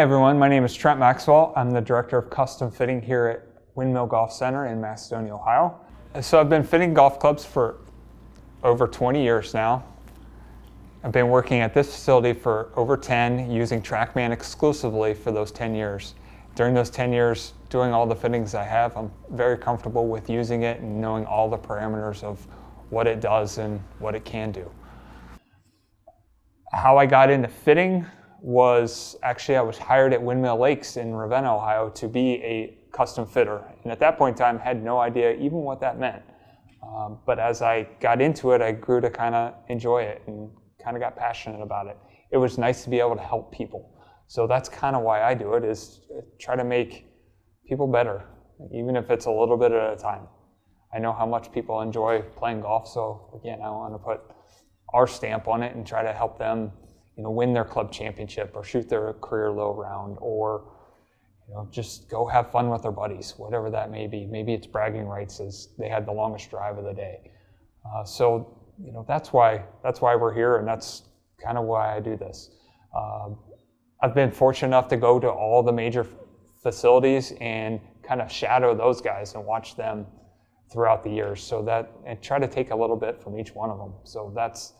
Hi everyone, my name is Trent Maxwell. I'm the Director of Custom Fitting here at Windmill Golf Center in Macedonia, Ohio. So I've been fitting golf clubs for over 20 years now. I've been working at this facility for over 10, using TrackMan exclusively for those 10 years. During those 10 years, doing all the fittings I have, I'm very comfortable with using it and knowing all the parameters of what it does and what it can do. How I got into fitting was actually I was hired at Windmill Lakes in Ravenna, Ohio to be a custom fitter. And at that point in time, had no idea even what that meant. But as I got into it, I grew to kind of enjoy it and kind of got passionate about it. It was nice to be able to help people. So that's kind of why I do it, is try to make people better, even if it's a little bit at a time. I know how much people enjoy playing golf, so again, I want to put our stamp on it and try to help them, win their club championship or shoot their career low round, or just go have fun with their buddies, whatever that may be. Maybe it's bragging rights as they had the longest drive of the day. So that's why we're here, and that's kind of why I do this. I've been fortunate enough to go to all the major facilities and kind of shadow those guys and watch them throughout the years, and try to take a little bit from each one of them. So that's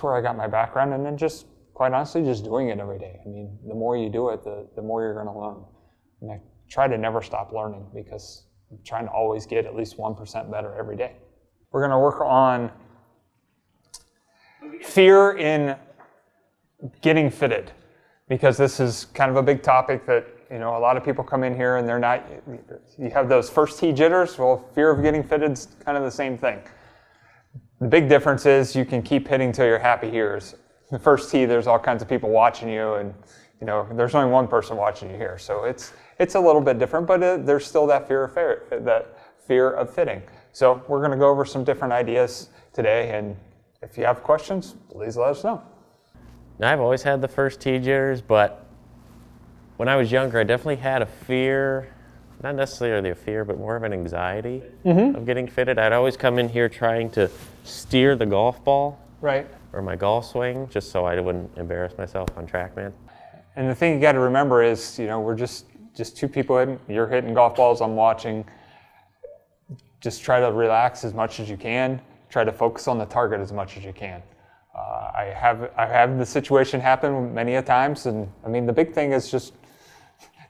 where I got my background, and then just quite honestly, just doing it every day. I mean, the more you do it, the more you're going to learn. And I try to never stop learning, because I'm trying to always get at least 1% better every day. We're going to work on fear in getting fitted, because this is kind of a big topic that, a lot of people come in here and you have those first tee jitters. Well, fear of getting fitted is kind of the same thing. The big difference is you can keep hitting till you're happy here. The first tee, there's all kinds of people watching you, and there's only one person watching you here. So it's a little bit different, but there's still that fear of fitting. So we're going to go over some different ideas today, and if you have questions, please let us know. Now, I've always had the first tee jitters, but when I was younger, I definitely had a fear, not necessarily a fear, but more of an anxiety of getting fitted. I'd always come in here trying to steer the golf ball. Right. Or my golf swing, just so I wouldn't embarrass myself on TrackMan. And the thing you got to remember is, we're just two people hitting. You're hitting golf balls, I'm watching. Just try to relax as much as you can. Try to focus on the target as much as you can. I have the situation happen many a times, and I mean, the big thing is just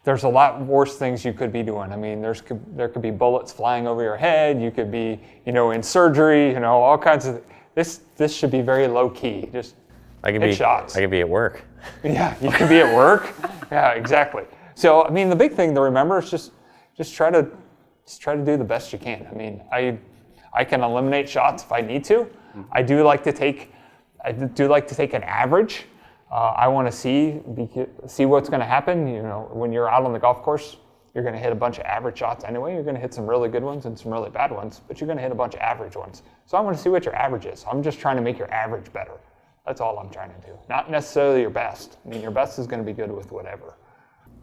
there's a lot worse things you could be doing. I mean, there could be bullets flying over your head. You could be, in surgery. All kinds of. This should be very low key. Just hit shots. I could be at work. Yeah, you could be at work. Yeah, exactly. So I mean, the big thing to remember is just try to do the best you can. I mean, I can eliminate shots if I need to. I do like to take an average. I want to see what's going to happen. When you're out on the golf course, you're going to hit a bunch of average shots anyway. You're going to hit some really good ones and some really bad ones, but you're going to hit a bunch of average ones. So I want to see what your average is. I'm just trying to make your average better. That's all I'm trying to do. Not necessarily your best. I mean, your best is going to be good with whatever.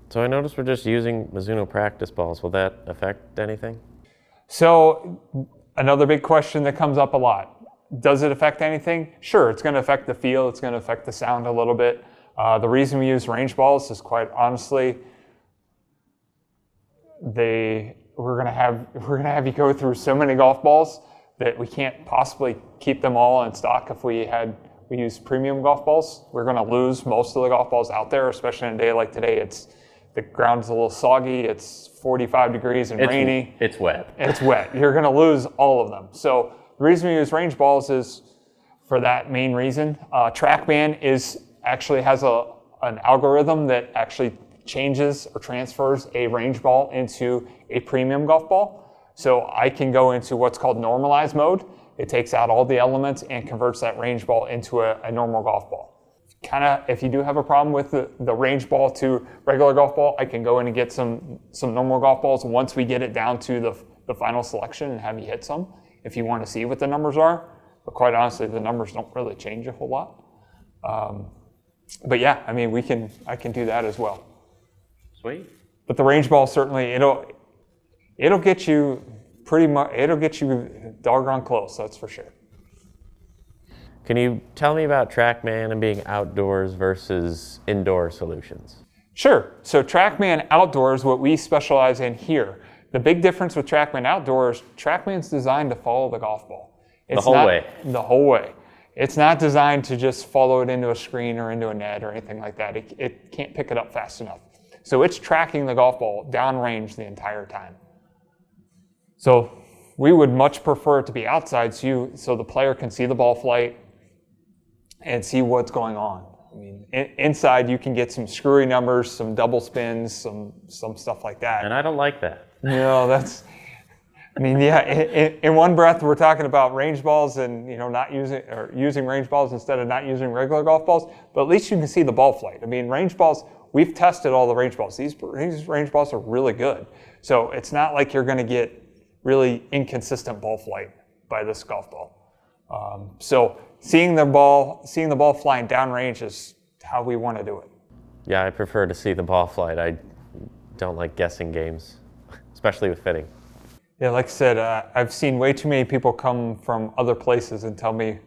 So I noticed we're just using Mizuno practice balls. Will that affect anything? So another big question that comes up a lot. Does it affect anything? Sure, it's going to affect the feel. It's going to affect the sound a little bit. The reason we use range balls is quite honestly, we're going to have you go through so many golf balls that we can't possibly keep them all in stock. If we use premium golf balls, we're going to lose most of the golf balls out there, especially on a day like today. The ground's a little soggy. It's 45 degrees and rainy. It's wet. It's wet. You're going to lose all of them. So the reason we use range balls is for that main reason. TrackMan actually has an algorithm that actually changes or transfers a range ball into a premium golf ball. So I can go into what's called normalized mode. It takes out all the elements and converts that range ball into a normal golf ball. If you do have a problem with the range ball to regular golf ball, I can go in and get some normal golf balls once we get it down to the final selection and have you hit some if you want to see what the numbers are. But quite honestly, the numbers don't really change a whole lot. But yeah, I mean, I can do that as well. Sweet. But the range ball certainly, it'll get you doggone close, that's for sure. Can you tell me about TrackMan and being outdoors versus indoor solutions? Sure. So TrackMan Outdoor is what we specialize in here. The big difference with TrackMan Outdoor is TrackMan's designed to follow the golf ball. The whole way. The whole way. It's not designed to just follow it into a screen or into a net or anything like that. It can't pick it up fast enough. So it's tracking the golf ball downrange the entire time. So we would much prefer it to be outside so the player can see the ball flight and see what's going on. I mean, inside you can get some screwy numbers, some double spins, some stuff like that. And I don't like that. In one breath we're talking about range balls and not using range balls instead of not using regular golf balls, but at least you can see the ball flight. I mean, range balls, we've tested all the range balls. These range balls are really good. So it's not like you're going to get really inconsistent ball flight by this golf ball. So seeing the ball flying downrange is how we want to do it. Yeah, I prefer to see the ball flight. I don't like guessing games, especially with fitting. Yeah, like I said, I've seen way too many people come from other places and tell me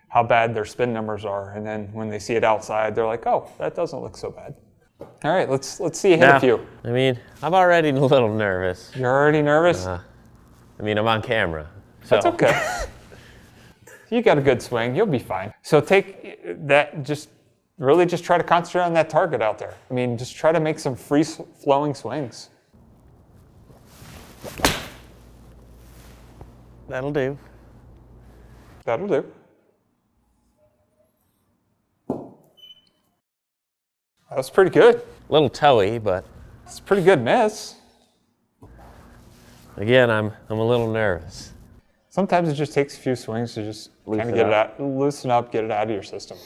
how bad their spin numbers are, and then when they see it outside, they're like, "Oh, that doesn't look so bad." All right, let's see you hit a few. I mean, I'm already a little nervous. You're already nervous? I'm on camera. So. That's okay. You got a good swing. You'll be fine. So take that. Just try to concentrate on that target out there. I mean, just try to make some free-flowing swings. That'll do. That'll do. That was pretty good. A little toey, but it's a pretty good miss. Again, I'm a little nervous. Sometimes it just takes a few swings to just kind of get it out, loosen up, get it out of your system.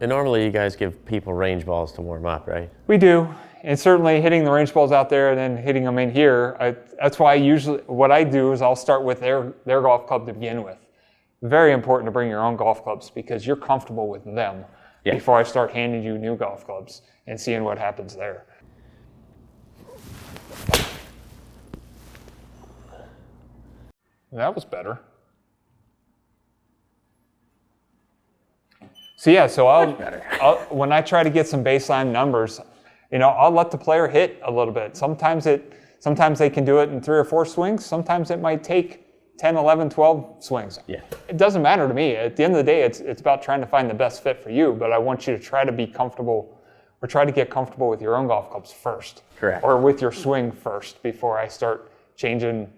And normally you guys give people range balls to warm up, right? We do. And certainly hitting the range balls out there and then hitting them in here, that's why what I do is I'll start with their golf club to begin with. Very important to bring your own golf clubs because you're comfortable with them before I start handing you new golf clubs and seeing what happens there. That was better. So I'll when I try to get some baseline numbers, I'll let the player hit a little bit. Sometimes they can do it in 3 or 4 swings. Sometimes it might take 10, 11, 12 swings. Yeah. It doesn't matter to me. At the end of the day, it's about trying to find the best fit for you, but I want you to try to be comfortable or try to get comfortable with your own golf clubs first. Correct. Or with your swing first before I start changing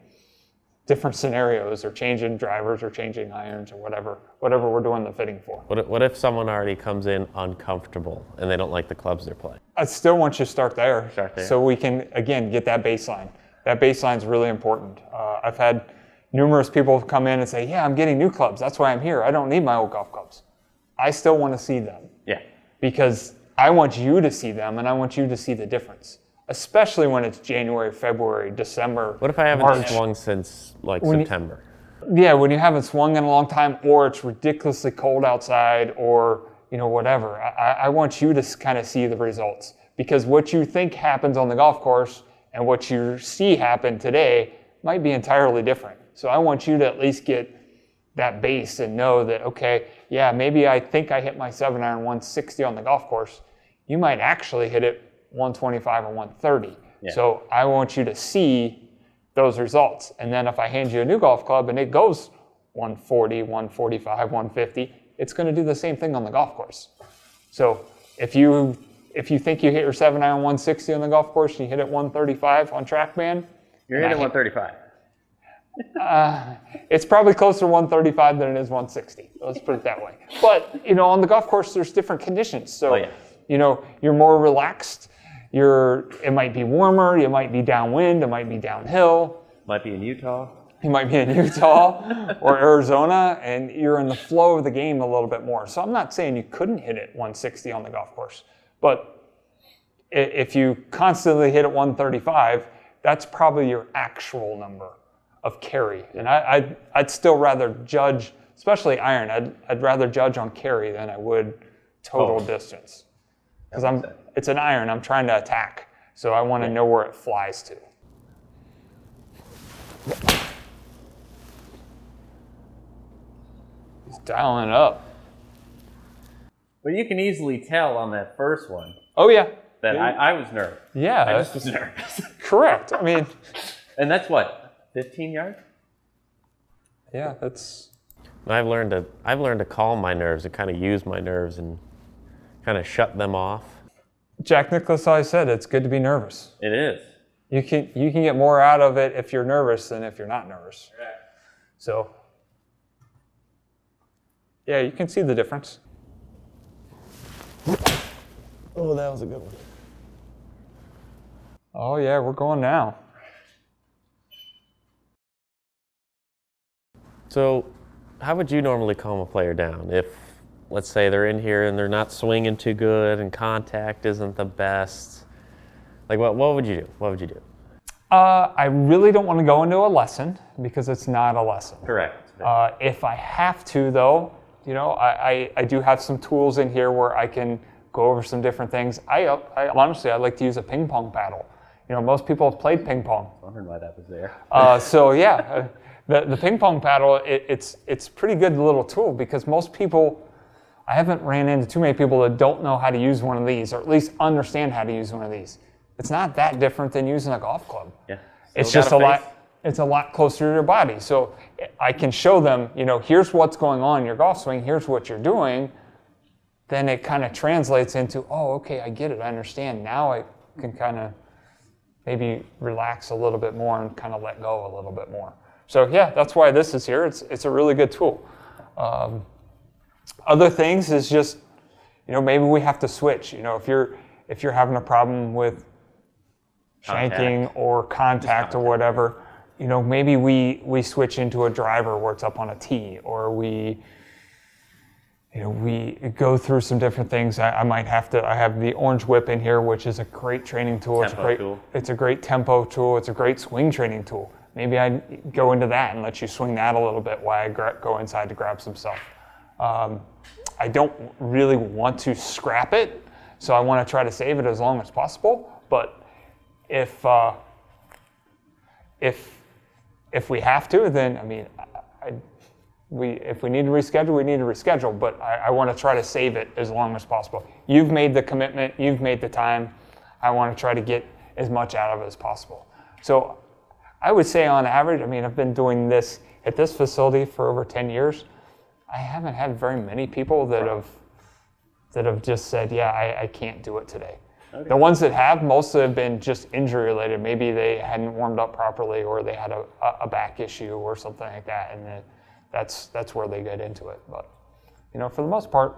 different scenarios or changing drivers or changing irons or whatever we're doing the fitting for. What if someone already comes in uncomfortable and they don't like the clubs they're playing? I still want you to start there. Start there. So we can, again, get that baseline. That baseline is really important. I've had numerous people come in and say, yeah, I'm getting new clubs. That's why I'm here. I don't need my old golf clubs. I still want to see them. Yeah. Because I want you to see them and I want you to see the difference. Especially when it's January, February, December, What if I haven't March. swung since September? Yeah, when you haven't swung in a long time or it's ridiculously cold outside or, whatever. I want you to kind of see the results because what you think happens on the golf course and what you see happen today might be entirely different. So I want you to at least get that base and know that, okay, yeah, maybe I think I hit my 7-iron 160 on the golf course. You might actually hit it 125 or 130. Yeah. So I want you to see those results. And then if I hand you a new golf club and it goes 140, 145, 150, it's going to do the same thing on the golf course. So if you think you hit your 7-iron 160 on the golf course and you hit it 135 on TrackMan, you're hitting 135. It's probably closer to 135 than it is 160. Let's put it that way. But on the golf course, there's different conditions. So you're more relaxed. It might be warmer. You might be downwind. It might be downhill. Might be in Utah. You might be in Utah or Arizona, and you're in the flow of the game a little bit more. So I'm not saying you couldn't hit it 160 on the golf course, but if you constantly hit it 135, that's probably your actual number of carry. And I'd still rather judge, especially iron, I'd rather judge on carry than I would total distance. Because it's an iron, I'm trying to attack. So I want to know where it flies to. He's dialing it up. But you can easily tell on that first one. Oh yeah. that I was nervous. Yeah. I just was nervous. Correct. I mean. And that's what, 15 yards? Yeah, that's. I've learned to calm my nerves and kind of use my nerves and kind of shut them off. Jack Nicklaus always said it's good to be nervous. It is. You can get more out of it if you're nervous than if you're not nervous. Right. So, yeah, you can see the difference. Oh, that was a good one. Oh yeah, we're going now. So, how would you normally calm a player down if, let's say, they're in here and they're not swinging too good and contact isn't the best? Like, what would you do? What would you do? I really don't want to go into a lesson because it's not a lesson. Correct. If I have to, though, I do have some tools in here where I can go over some different things. I honestly, I like to use a ping pong paddle. Most people have played ping pong. I wondered why that was there. So yeah, the ping pong paddle, it's pretty good little tool because most people, I haven't ran into too many people that don't know how to use one of these, or at least understand how to use one of these. It's not that different than using a golf club. Yeah. It's just it's a lot closer to your body. So I can show them, here's what's going on in your golf swing, here's what you're doing. Then it kind of translates into, oh, okay, I get it, I understand. Now I can kind of maybe relax a little bit more and kind of let go a little bit more. So yeah, that's why this is here. It's a really good tool. Other things is just, maybe we have to switch. If you're having a problem with shanking or contact or whatever, maybe we switch into a driver where it's up on a tee, or we go through some different things. I have the orange whip in here, which is a great training tool. It's a great tempo tool. It's a great swing training tool. Maybe I go into that and let you swing that a little bit while I go inside to grab some stuff. I don't really want to scrap it, so I want to try to save it as long as possible. But if we have to, then if we need to reschedule, we need to reschedule. But I want to try to save it as long as possible. You've made the commitment. You've made the time. I want to try to get as much out of it as possible. So I would say on average, I've been doing this at this facility for over 10 years. I haven't had very many people that have just said, yeah, I can't do it today. Okay. The ones that have, most have been just injury related. Maybe they hadn't warmed up properly, or they had a back issue or something like that, and that's where they get into it. But for the most part,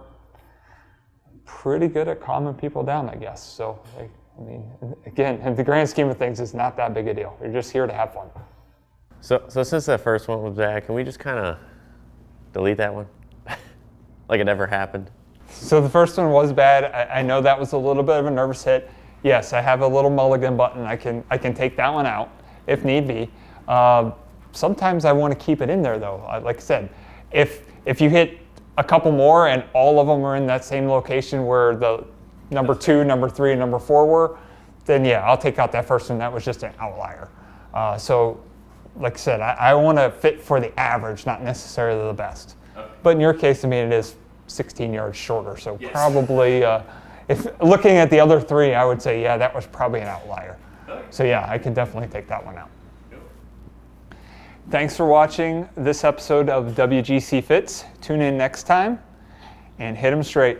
pretty good at calming people down, I guess. So again, in the grand scheme of things, it's not that big a deal. You're just here to have fun. So since that first one was bad, can we just kind of delete that one? Like it never happened? So the first one was bad. I know that was a little bit of a nervous hit. Yes, I have a little mulligan button. I can take that one out if need be. Sometimes I want to keep it in there though. Like I said, if you hit a couple more and all of them are in that same location where the number 2, number 3, and number 4 were, then yeah, I'll take out that first one. That was just an outlier. So like I said, I want to fit for the average, not necessarily the best. Okay. But in your case, it is 16 yards shorter. So yes. Probably, if looking at the other 3, I would say, yeah, that was probably an outlier. Okay. So yeah, I can definitely take that one out. Cool. Thanks for watching this episode of WGC Fits. Tune in next time and hit 'em straight.